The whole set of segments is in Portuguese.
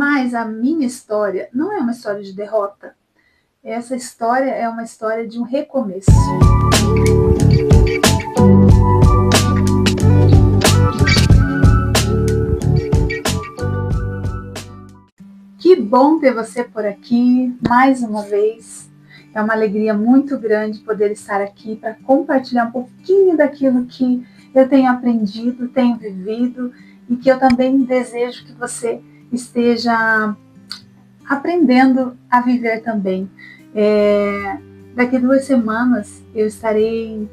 Mas a minha história não é uma história de derrota. Essa história é uma história de um recomeço. Que bom ter você por aqui mais uma vez. É uma alegria muito grande poder estar aqui para compartilhar um pouquinho daquilo que eu tenho aprendido, tenho vivido e que eu também desejo que você esteja aprendendo a viver também. Daqui 2 semanas eu estarei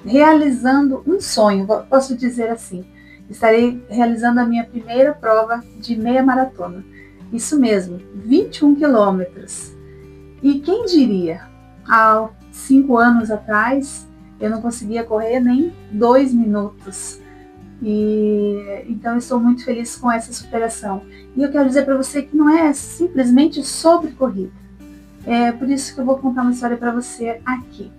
realizando um sonho, posso dizer assim. Estarei realizando a minha primeira prova de meia maratona. Isso mesmo, 21 quilômetros. E quem diria, há 5 anos atrás, eu não conseguia correr nem 2 minutos. Então eu estou muito feliz com essa superação. E eu quero dizer para você que não é simplesmente sobre corrida. É por isso que eu vou contar uma história para você aqui.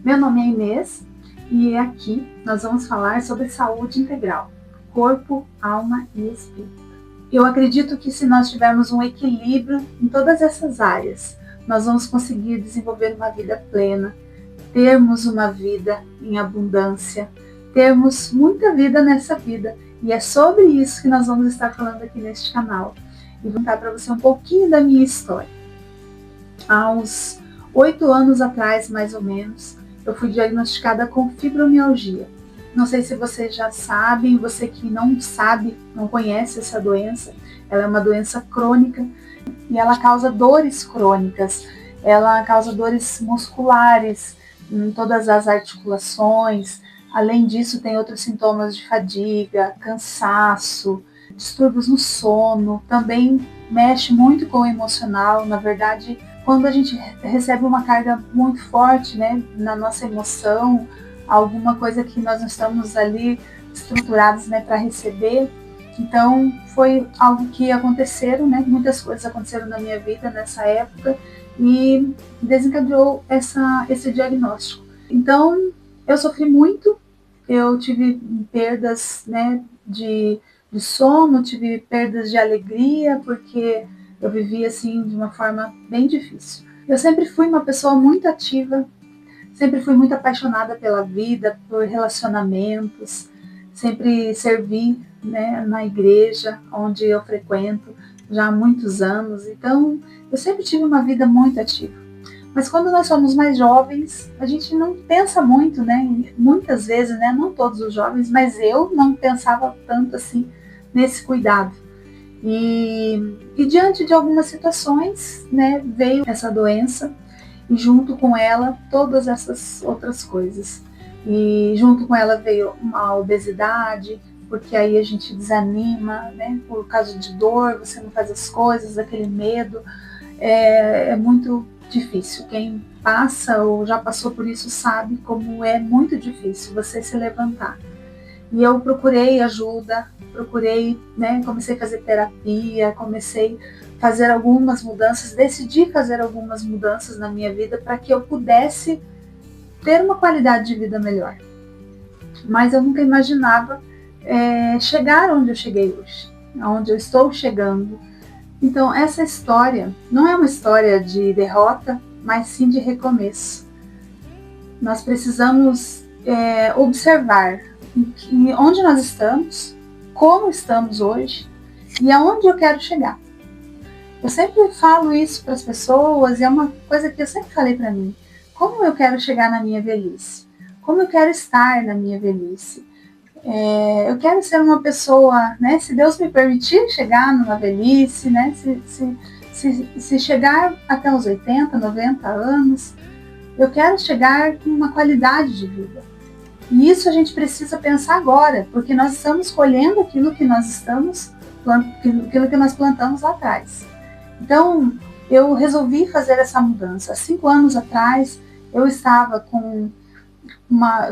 Meu nome é Inês e aqui nós vamos falar sobre saúde integral, corpo, alma e espírito. Eu acredito que se nós tivermos um equilíbrio em todas essas áreas, nós vamos conseguir desenvolver uma vida plena, termos uma vida em abundância, termos muita vida nessa vida. E é sobre isso que nós vamos estar falando aqui neste canal. E vou contar para você um pouquinho da minha história. Há uns 8 anos atrás, mais ou menos, eu fui diagnosticada com fibromialgia. Não sei se vocês já sabem, você que não sabe, não conhece essa doença, ela é uma doença crônica e ela causa dores crônicas, ela causa dores musculares em todas as articulações. Além disso, tem outros sintomas de fadiga, cansaço, distúrbios no sono, também mexe muito com o emocional. Na verdade, quando a gente recebe uma carga muito forte, né, na nossa emoção, alguma coisa que nós não estamos ali estruturados, né, para receber. Então, foi algo que aconteceram, né, muitas coisas aconteceram na minha vida nessa época e desencadeou esse diagnóstico. Então, eu sofri muito, eu tive perdas, né, de sono, tive perdas de alegria, porque eu vivia assim de uma forma bem difícil. Eu sempre fui uma pessoa muito ativa, sempre fui muito apaixonada pela vida, por relacionamentos, sempre servi, né, na igreja onde eu frequento já há muitos anos, então eu sempre tive uma vida muito ativa. Mas quando nós somos mais jovens, a gente não pensa muito, né? Muitas vezes, né? Não todos os jovens, mas eu não pensava tanto assim nesse cuidado. E diante de algumas situações, né, veio essa doença e junto com ela todas essas outras coisas. E junto com ela veio uma obesidade, porque aí a gente desanima, né? Por causa de dor, você não faz as coisas, aquele medo. É muito difícil. Quem passa ou já passou por isso sabe como é muito difícil você se levantar. E eu procurei ajuda, né, comecei a fazer terapia, comecei a fazer algumas mudanças, decidi fazer algumas mudanças na minha vida para que eu pudesse ter uma qualidade de vida melhor. Mas eu nunca imaginava chegar onde eu cheguei hoje, onde eu estou chegando. Então, essa história não é uma história de derrota, mas sim de recomeço. Nós precisamos observar onde nós estamos, como estamos hoje e aonde eu quero chegar. Eu sempre falo isso para as pessoas e é uma coisa que eu sempre falei para mim. Como eu quero chegar na minha velhice? Como eu quero estar na minha velhice? Eu quero ser uma pessoa, né, se Deus me permitir chegar numa velhice, né, se chegar até os 80, 90 anos, eu quero chegar com uma qualidade de vida. E isso a gente precisa pensar agora, porque nós estamos colhendo aquilo que nós plantamos lá atrás. Então, eu resolvi fazer essa mudança. Há 5 anos atrás, eu estava com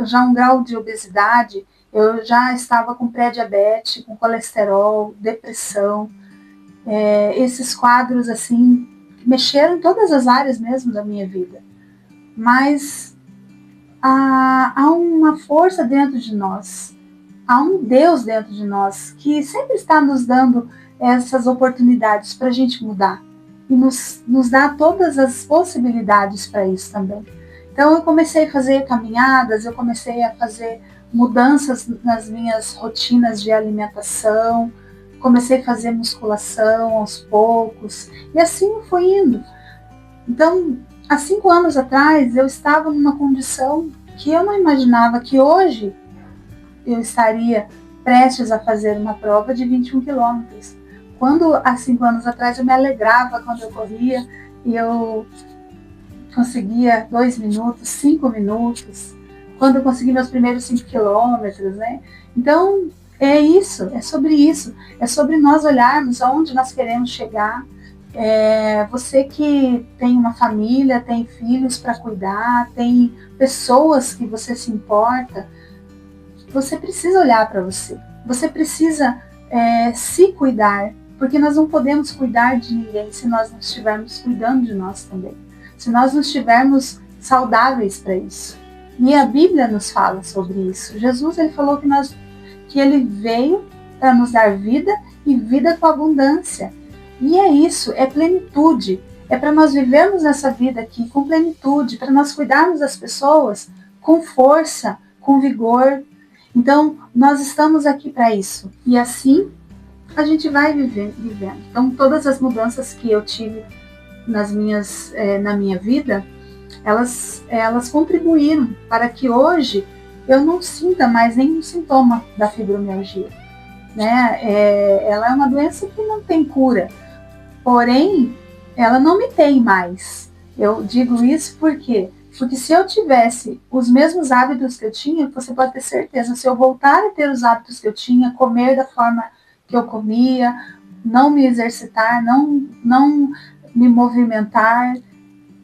já um grau de obesidade, eu já estava com pré-diabetes, com colesterol, depressão. Esses quadros, assim, mexeram em todas as áreas mesmo da minha vida. Mas há uma força dentro de nós, há um Deus dentro de nós que sempre está nos dando essas oportunidades para a gente mudar e nos dá todas as possibilidades para isso também. Então eu comecei a fazer caminhadas, eu comecei a fazer mudanças nas minhas rotinas de alimentação, comecei a fazer musculação aos poucos, e assim eu fui indo. Então, há 5 anos atrás, eu estava numa condição que eu não imaginava que hoje eu estaria prestes a fazer uma prova de 21 quilômetros. Quando há 5 anos atrás eu me alegrava quando eu corria e eu conseguia 2 minutos, 5 minutos, quando eu consegui meus primeiros 5 quilômetros, né? Então, é isso, é sobre nós olharmos aonde nós queremos chegar. Você que tem uma família, tem filhos para cuidar, tem pessoas que você se importa, você precisa olhar para você. Você precisa se cuidar, porque nós não podemos cuidar de ninguém se nós não estivermos cuidando de nós também. Se nós não estivermos saudáveis para isso. E a Bíblia nos fala sobre isso. Jesus ele falou que ele veio para nos dar vida e vida com abundância. E é isso, é plenitude. É para nós vivermos essa vida aqui com plenitude, para nós cuidarmos das pessoas com força, com vigor. Então, nós estamos aqui para isso. E assim, a gente vai vivendo. Então, todas as mudanças que eu tive na minha vida, elas contribuíram para que hoje eu não sinta mais nenhum sintoma da fibromialgia. Né? Ela é uma doença que não tem cura, porém, ela não me tem mais. Eu digo isso porque se eu tivesse os mesmos hábitos que eu tinha, você pode ter certeza, se eu voltar a ter os hábitos que eu tinha, comer da forma que eu comia, não me exercitar, não me movimentar,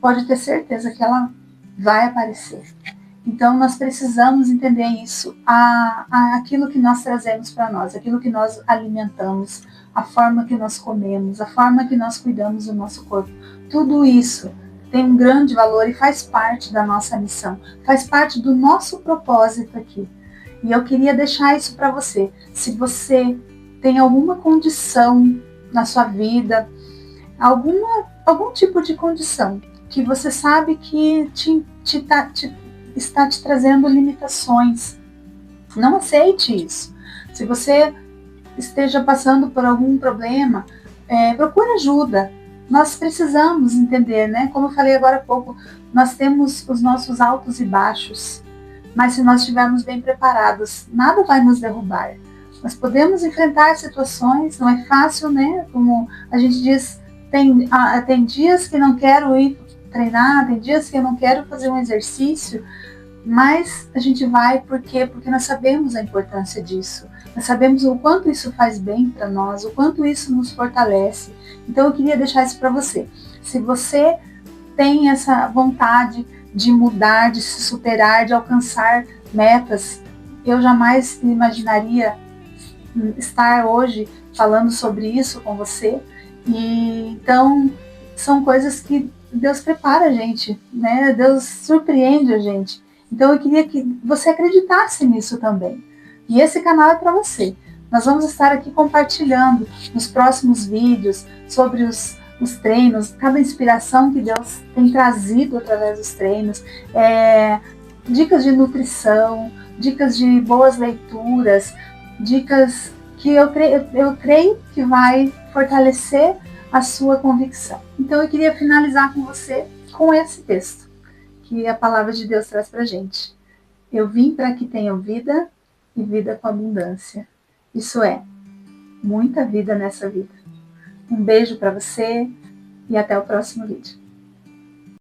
pode ter certeza que ela vai aparecer. Então, nós precisamos entender isso, aquilo que nós trazemos para nós, aquilo que nós alimentamos, a forma que nós comemos, a forma que nós cuidamos do nosso corpo. Tudo isso tem um grande valor e faz parte da nossa missão, faz parte do nosso propósito aqui. E eu queria deixar isso para você. Se você tem alguma condição na sua vida, algum tipo de condição que você sabe que está te trazendo limitações, não aceite isso. Se você esteja passando por algum problema, procure ajuda. Nós precisamos entender, né? Como eu falei agora há pouco, nós temos os nossos altos e baixos, mas se nós estivermos bem preparados, nada vai nos derrubar. Nós podemos enfrentar situações, não é fácil, né? Como a gente diz, tem dias que não quero ir treinar, tem dias que eu não quero fazer um exercício, mas a gente vai porque nós sabemos a importância disso. Nós sabemos o quanto isso faz bem para nós, o quanto isso nos fortalece. Então eu queria deixar isso para você. Se você tem essa vontade de mudar, de se superar, de alcançar metas, eu jamais imaginaria estar hoje falando sobre isso com você. E então são coisas que Deus prepara a gente, né? Deus surpreende a gente. Então eu queria que você acreditasse nisso também. E esse canal é para você. Nós vamos estar aqui compartilhando nos próximos vídeos sobre os treinos, cada inspiração que Deus tem trazido através dos treinos, dicas de nutrição, dicas de boas leituras, dicas que eu creio que vai fortalecer a sua convicção. Então eu queria finalizar com você com esse texto que a palavra de Deus traz para a gente. Eu vim para que tenham vida e vida com abundância. Isso é, muita vida nessa vida. Um beijo para você e até o próximo vídeo.